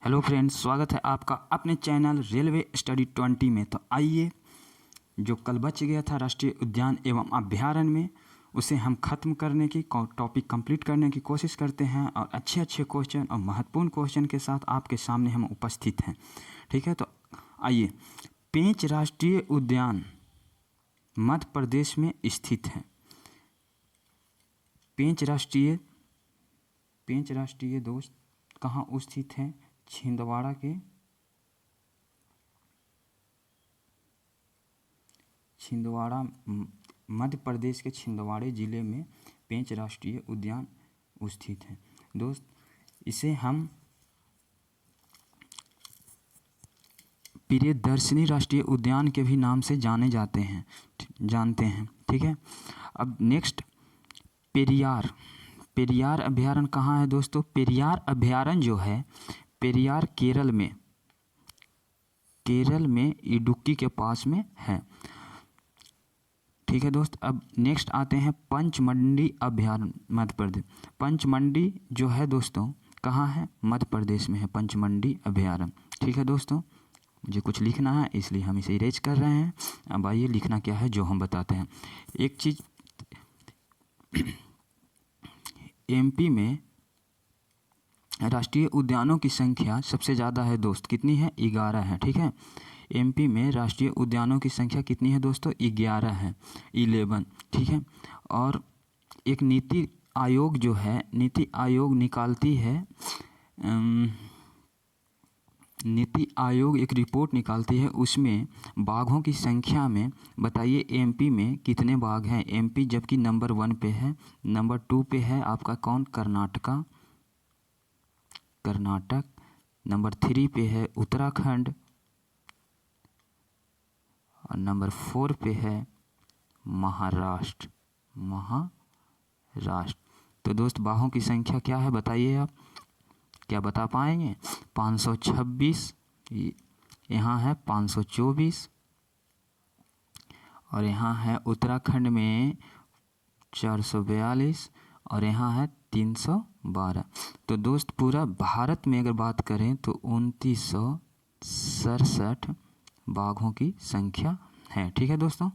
Hello friends, स्वागत है आपका अपने चैनल रेलवे स्टडी 20 में। तो आइए, जो कल बच गया था राष्ट्रीय उद्यान एवं अभ्यारण्य में, उसे हम ख़त्म करने की टॉपिक कंप्लीट करने की कोशिश करते हैं और अच्छे अच्छे क्वेश्चन और महत्वपूर्ण क्वेश्चन के साथ आपके सामने हम उपस्थित हैं। ठीक है, तो आइए। पेंच राष्ट्रीय उद्यान मध्य प्रदेश में स्थित है। पेंच राष्ट्रीय दोस्त कहाँ स्थित है? छिंदवाड़ा मध्य प्रदेश के छिंदवाड़े ज़िले में पेंच राष्ट्रीय उद्यान स्थित है। दोस्त, इसे हम प्रियदर्शनी राष्ट्रीय उद्यान के भी नाम से जानते हैं। ठीक है, अब नेक्स्ट, पेरियार अभ्यारण्य कहाँ है दोस्तों? पेरियार अभ्यारण्य जो है, पेरियार केरल में इडुक्की के पास में है। ठीक है दोस्त, अब नेक्स्ट आते हैं पंचमंडी अभ्यारण्य, मध्य प्रदेश। पंचमंडी जो है दोस्तों कहाँ है? मध्य प्रदेश में है पंचमंडी अभ्यारण्य। ठीक है दोस्तों, मुझे कुछ लिखना है इसलिए हम इसे इरेज कर रहे हैं। अब आइए, लिखना क्या है जो हम बताते हैं। एक चीज़, एमपी में राष्ट्रीय उद्यानों की संख्या सबसे ज़्यादा है दोस्त। कितनी है? 11 है। ठीक है, एमपी में राष्ट्रीय उद्यानों की संख्या कितनी है दोस्तों? 11 है, 11। ठीक है, और एक नीति आयोग जो है, नीति आयोग निकालती है, नीति आयोग एक रिपोर्ट निकालती है, उसमें बाघों की संख्या में बताइए एमपी में कितने बाघ हैं। एमपी जबकि नंबर 1 पे है, नंबर 2 पे है आपका कौन? कर्नाटक, नंबर 3 पे है उत्तराखंड, और नंबर 4 पे है महाराष्ट्र। तो दोस्त, बाघों की संख्या क्या है बताइए, आप क्या बता पाएंगे? 526, यहाँ है 524, और यहाँ है उत्तराखंड में 442, और यहाँ है 312। तो दोस्त, पूरा भारत में अगर बात करें तो 2967 बाघों की संख्या है। ठीक है दोस्तों,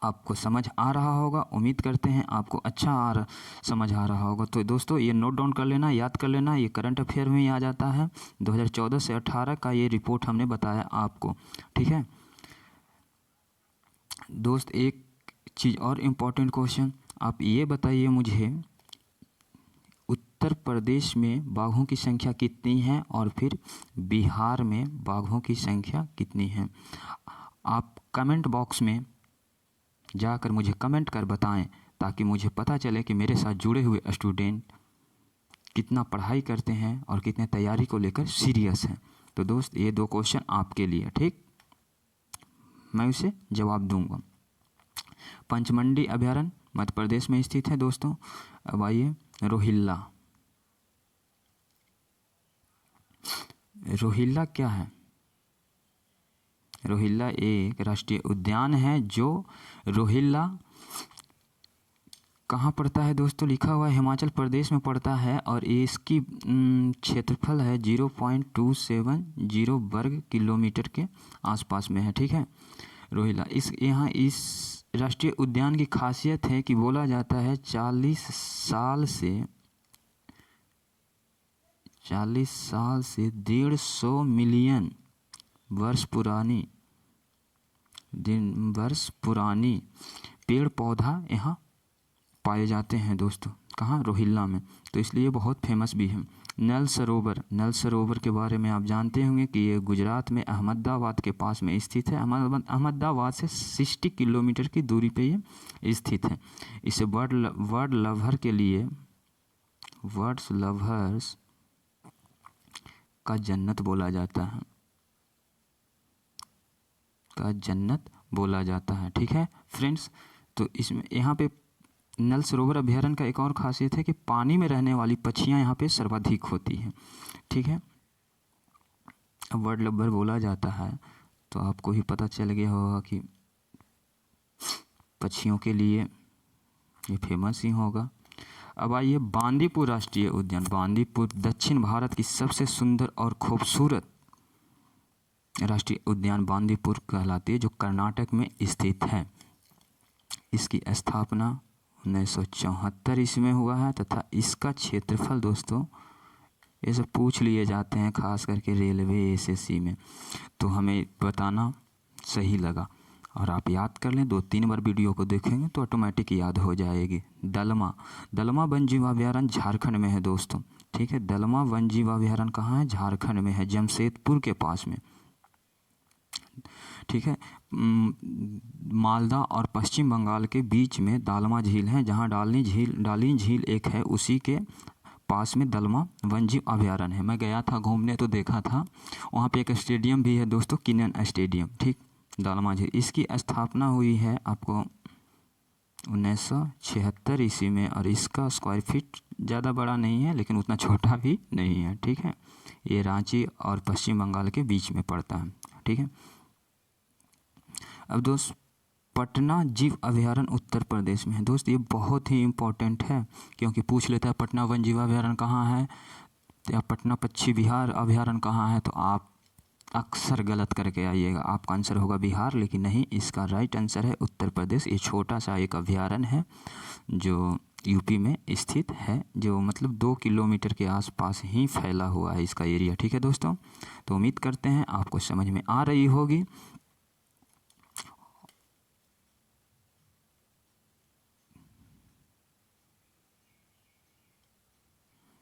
आपको समझ आ रहा होगा, उम्मीद करते हैं आपको अच्छा समझ आ रहा होगा। तो दोस्तों, ये नोट डाउन कर लेना, याद कर लेना, ये करंट अफेयर में ही आ जाता है। 2014 से 18 का ये रिपोर्ट हमने बताया आपको। ठीक है दोस्त, एक चीज़ और इम्पोर्टेंट क्वेश्चन, आप ये बताइए मुझे, उत्तर प्रदेश में बाघों की संख्या कितनी है और फिर बिहार में बाघों की संख्या कितनी है? आप कमेंट बॉक्स में जाकर मुझे कमेंट कर बताएं, ताकि मुझे पता चले कि मेरे साथ जुड़े हुए स्टूडेंट कितना पढ़ाई करते हैं और कितने तैयारी को लेकर सीरियस हैं। तो दोस्त, ये 2 क्वेश्चन आपके लिए, ठीक, मैं उसे जवाब दूंगा। पंचमंडी अभ्यारण्य मध्य प्रदेश में स्थित है दोस्तों। अब आइए, रोहिल्ला क्या है? रोहिल्ला एक राष्ट्रीय उद्यान है। जो रोहिल्ला कहाँ पड़ता है दोस्तों? लिखा हुआ है हिमाचल प्रदेश में पड़ता है, और इसकी क्षेत्रफल है 0.270 वर्ग किलोमीटर के आसपास में है। ठीक है, रोहिल्ला इस राष्ट्रीय उद्यान की खासियत है कि बोला जाता है 40 साल से 150 मिलियन वर्ष पुरानी पेड़ पौधा यहाँ पाए जाते हैं दोस्तों। कहाँ? रोहिल्ला में। तो इसलिए बहुत फेमस भी है। नल सरोवर के बारे में आप जानते होंगे कि ये गुजरात में अहमदाबाद के पास में स्थित है। अहमदाबाद से 60 किलोमीटर की दूरी पे ये स्थित है। इसे वर्ड लवर्स का जन्नत बोला जाता है। ठीक है फ्रेंड्स, तो इसमें यहाँ पे नल सरोवर अभ्यारण्य का एक और खासियत है कि पानी में रहने वाली पक्षियाँ यहाँ पे सर्वाधिक होती हैं। ठीक है, वर्ड लवर बोला जाता है तो आपको ही पता चल गया होगा कि पक्षियों के लिए ये फेमस ही होगा। अब आइए बांदीपुर राष्ट्रीय उद्यान। बांदीपुर दक्षिण भारत की सबसे सुंदर और खूबसूरत राष्ट्रीय उद्यान बांदीपुर कहलाती है, जो कर्नाटक में स्थित है। इसकी स्थापना 1974 ईस्वी में हुआ है तथा इसका क्षेत्रफल दोस्तों, ये सब पूछ लिए जाते हैं खास करके रेलवे एसएससी में, तो हमें बताना सही लगा और आप याद कर लें। 2-3 बार वीडियो को देखेंगे तो ऑटोमेटिक याद हो जाएगी। दलमा वन जीव अभयारण्य झारखंड में है दोस्तों, ठीक है। दलमा वन जीव अभयारण्य कहाँ है? झारखंड में है, जमशेदपुर के पास में, ठीक है। मालदा और पश्चिम बंगाल के बीच में दालमा झील है, जहाँ डाली झील एक है, उसी के पास में दलमा वन्यजीव अभयारण्य है। मैं गया था घूमने तो देखा था, वहाँ पे एक स्टेडियम भी है दोस्तों, किनन स्टेडियम, ठीक। दालमा झील, इसकी स्थापना हुई है आपको 1976 ईस्वी में और इसका स्क्वायर फीट ज़्यादा बड़ा नहीं है लेकिन उतना छोटा भी नहीं है, ठीक है। ये रांची और पश्चिम बंगाल के बीच में पड़ता है, ठीक है। अब दोस्त पटना जीव अभयारण्य उत्तर प्रदेश में है। दोस्त ये बहुत ही इम्पोर्टेंट है क्योंकि पूछ लेता है पटना वन जीव अभयारण्य कहाँ है या पटना पक्षी विहार अभयारण्य कहाँ है, तो आप अक्सर गलत करके आइएगा। आपका आंसर होगा बिहार, लेकिन नहीं, इसका राइट आंसर है उत्तर प्रदेश। ये छोटा सा एक अभयारण्य है जो यूपी में स्थित है, जो मतलब 2 किलोमीटर के आसपास ही फैला हुआ है इसका एरिया, ठीक है दोस्तों। तो उम्मीद करते हैं आपको समझ में आ रही होगी।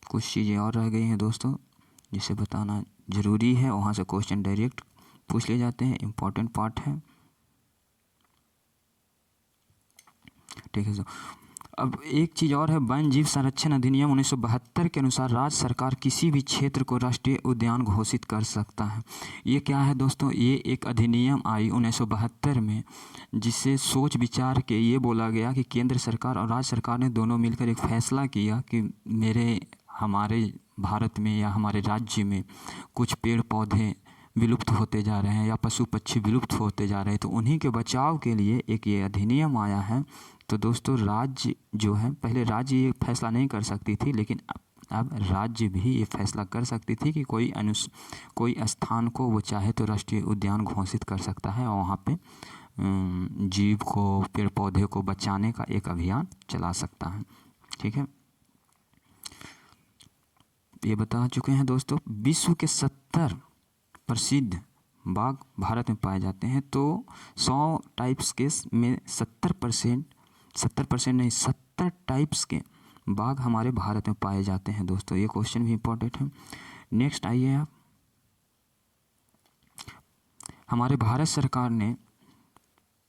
कुछ चीज़ें और रह गई हैं दोस्तों जिसे बताना ज़रूरी है, वहाँ से क्वेश्चन डायरेक्ट पूछ लिए जाते हैं, इम्पोर्टेंट पार्ट है, ठीक है। अब एक चीज़ और है, वन जीव संरक्षण अधिनियम 1972 के अनुसार राज्य सरकार किसी भी क्षेत्र को राष्ट्रीय उद्यान घोषित कर सकता है। ये क्या है दोस्तों? ये एक अधिनियम आई 1972 में, जिससे सोच विचार के ये बोला गया कि केंद्र सरकार और राज्य सरकार ने दोनों मिलकर एक फैसला किया कि हमारे भारत में या हमारे राज्य में कुछ पेड़ पौधे विलुप्त होते जा रहे हैं या पशु पक्षी विलुप्त होते जा रहे हैं, तो उन्हीं के बचाव के लिए एक ये अधिनियम आया है। तो दोस्तों राज्य जो है, पहले राज्य ये फैसला नहीं कर सकती थी, लेकिन अब राज्य भी ये फैसला कर सकती थी कि कोई स्थान को वो चाहे तो राष्ट्रीय उद्यान घोषित कर सकता है और वहाँ पे जीव को, पेड़ पौधे को बचाने का एक अभियान चला सकता है, ठीक है। ये बता चुके हैं दोस्तों। विश्व के 70 प्रसिद्ध बाघ भारत में पाए जाते हैं, तो 100 टाइप्स के में 70% नहीं, 70 टाइप्स के बाघ हमारे भारत में पाए जाते हैं दोस्तों। ये क्वेश्चन भी इम्पोर्टेंट है। नेक्स्ट आइए आप, हमारे भारत सरकार ने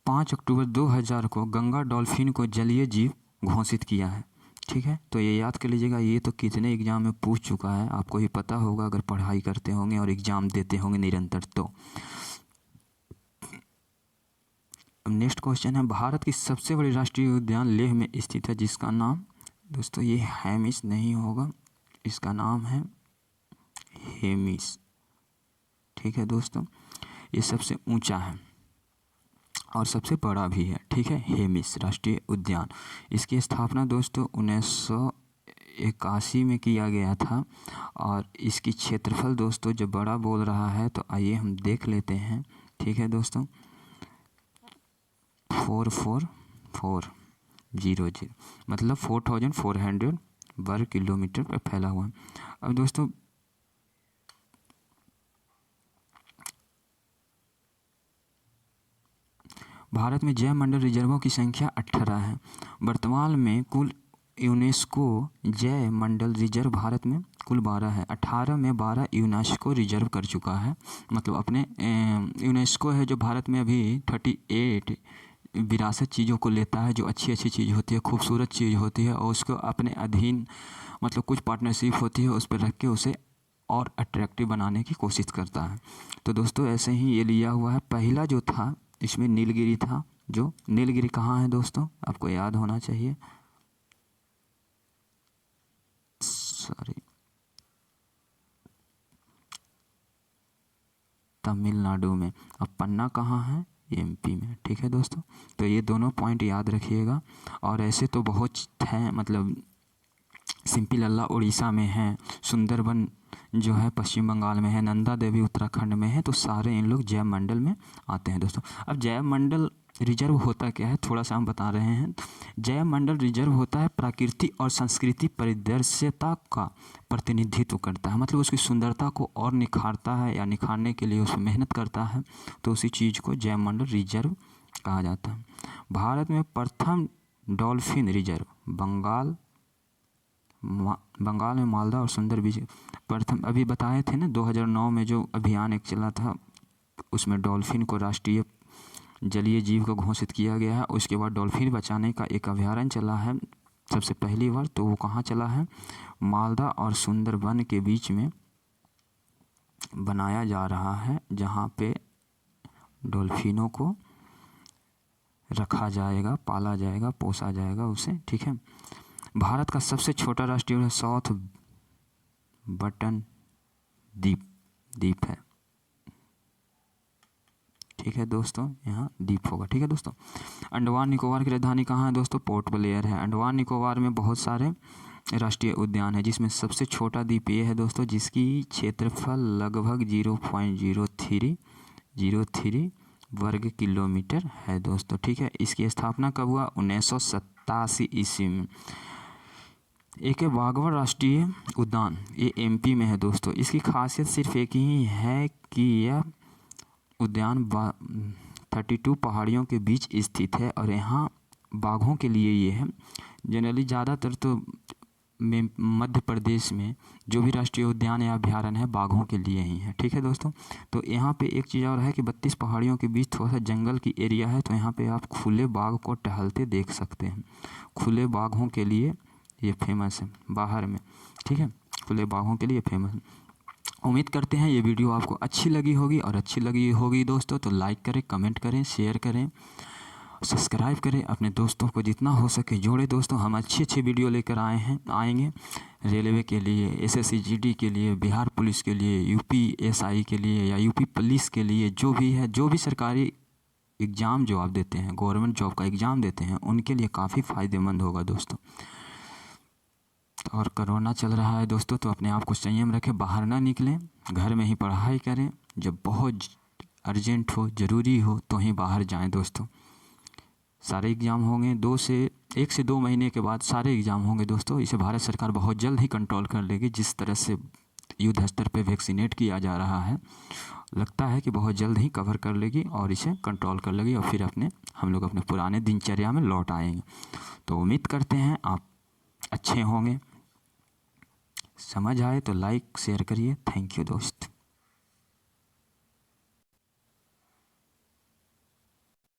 5 अक्टूबर 2000 को गंगा डॉल्फिन को जलीय जीव घोषित किया है, ठीक है। तो ये याद कर लीजिएगा, ये तो कितने एग्जाम में पूछ चुका है, आपको ही पता होगा अगर पढ़ाई करते होंगे और एग्ज़ाम देते होंगे निरंतर। तो नेक्स्ट क्वेश्चन है, भारत की सबसे बड़ी राष्ट्रीय उद्यान लेह में स्थित है, जिसका नाम दोस्तों ये हेमिस नहीं होगा, इसका नाम है हेमिस, ठीक है दोस्तों। ये सबसे ऊंचा है और सबसे बड़ा भी है, ठीक है, हेमिस राष्ट्रीय उद्यान। इसकी स्थापना दोस्तों 1981 में किया गया था और इसकी क्षेत्रफल दोस्तों जब बड़ा बोल रहा है तो आइए हम देख लेते हैं, ठीक है दोस्तों। 44400 मतलब 4400 वर्ग किलोमीटर पर फैला हुआ है। अब दोस्तों भारत में जैव मंडल रिजर्वों की संख्या 18 है। वर्तमान में कुल यूनेस्को जैव मंडल रिजर्व भारत में कुल 12 है। 18 में 12 यूनेस्को रिजर्व कर चुका है, मतलब अपने यूनेस्को है जो भारत में अभी 38 विरासत चीज़ों को लेता है, जो अच्छी अच्छी चीज़ होती है, खूबसूरत चीज़ होती है, और उसको अपने अधीन मतलब कुछ पार्टनरशिप होती है उस पर रख के उसे और अट्रैक्टिव बनाने की कोशिश करता है। तो दोस्तों ऐसे ही ये लिया हुआ है। पहला जो था इसमें नीलगिरी था, जो नीलगिरी कहाँ है दोस्तों, आपको याद होना चाहिए, तमिलनाडु में। अब पन्ना कहाँ है, एमपी में, ठीक है दोस्तों। तो ये दोनों पॉइंट याद रखिएगा। और ऐसे तो बहुत हैं, मतलब सिंपीलल्ला उड़ीसा में है, सुंदरबन जो है पश्चिम बंगाल में है, नंदा देवी उत्तराखंड में है। तो सारे इन लोग जैव मंडल में आते हैं दोस्तों। अब जैव मंडल रिजर्व होता क्या है, थोड़ा सा हम बता रहे हैं। जैव मंडल रिजर्व होता है प्रकृति और संस्कृति परिदृश्यता का प्रतिनिधित्व करता है, मतलब उसकी सुंदरता को और निखारता है या निखारने के लिए उसमें मेहनत करता है, तो उसी चीज़ को जैव मंडल रिजर्व कहा जाता है। भारत में प्रथम डॉल्फिन रिजर्व बंगाल में मालदा और सुंदर बीच प्रथम, अभी बताए थे ना 2009 में जो अभियान एक चला था, उसमें डॉल्फिन को राष्ट्रीय जलीय जीव को घोषित किया गया है। उसके बाद डॉल्फिन बचाने का एक अभ्यारण्य चला है सबसे पहली बार, तो वो कहाँ चला है, मालदा और सुंदरबन के बीच में बनाया जा रहा है, जहाँ पे डॉल्फिनों को रखा जाएगा, पाला जाएगा, पोसा जाएगा उसे, ठीक है। भारत का सबसे छोटा राष्ट्रीय उद्यान साउथ बटन द्वीप है, ठीक है दोस्तों, यहाँ द्वीप होगा, ठीक है दोस्तों। अंडमान निकोबार की राजधानी कहाँ है दोस्तों, पोर्ट ब्लेयर है। अंडमान निकोबार में बहुत सारे राष्ट्रीय उद्यान है, जिसमें सबसे छोटा द्वीप ये है दोस्तों, जिसकी क्षेत्रफल लगभग 0.03 वर्ग किलोमीटर है दोस्तों, ठीक है। इसकी स्थापना कब हुआ, 1987 ईस्वी में। एक है बाघवर राष्ट्रीय उद्यान, ये एमपी में है दोस्तों। इसकी खासियत सिर्फ एक ही है कि यह उद्यान 32 पहाड़ियों के बीच स्थित है, और यहाँ बाघों के लिए ये है। जनरली ज़्यादातर तो मध्य प्रदेश में जो भी राष्ट्रीय उद्यान या अभ्यारण्य है बाघों के लिए ही है, ठीक है दोस्तों। तो यहाँ पे एक चीज़ और है कि 32 पहाड़ियों के बीच थोड़ा सा जंगल की एरिया है, तो यहाँ पे आप खुले बाघ को टहलते देख सकते हैं। खुले बाघों के लिए ये फेमस है बाहर में, ठीक है, खुले बाघों के लिए फेमस है। उम्मीद करते हैं ये वीडियो आपको अच्छी लगी होगी, और अच्छी लगी होगी दोस्तों तो लाइक करें, कमेंट करें, शेयर करें, सब्सक्राइब करें, अपने दोस्तों को जितना हो सके जोड़े दोस्तों। हम अच्छे वीडियो लेकर आएंगे रेलवे के लिए, एसएससी जीडी के लिए, बिहार पुलिस के लिए, यूपीएसआई के लिए या यूपी पुलिस के लिए, जो भी है, जो भी सरकारी एग्ज़ाम जो आप देते हैं, गवर्नमेंट जॉब का एग्ज़ाम देते हैं, उनके लिए काफ़ी फ़ायदेमंद होगा दोस्तों। और कोरोना चल रहा है दोस्तों, तो अपने आप को संयम रखें, बाहर ना निकलें, घर में ही पढ़ाई करें। जब बहुत अर्जेंट हो, ज़रूरी हो, तो ही बाहर जाएं दोस्तों। सारे एग्ज़ाम होंगे 1 से 2 महीने के बाद सारे एग्ज़ाम होंगे दोस्तों। इसे भारत सरकार बहुत जल्द ही कंट्रोल कर लेगी। जिस तरह से युद्ध स्तर पे वैक्सीनेट किया जा रहा है, लगता है कि बहुत जल्द ही कवर कर लेगी और इसे कंट्रोल कर लेगी, और फिर हम लोग अपने पुराने दिनचर्या में लौट आएंगे। तो उम्मीद करते हैं आप अच्छे होंगे। समझ आए तो लाइक शेयर करिए। थैंक यू दोस्त।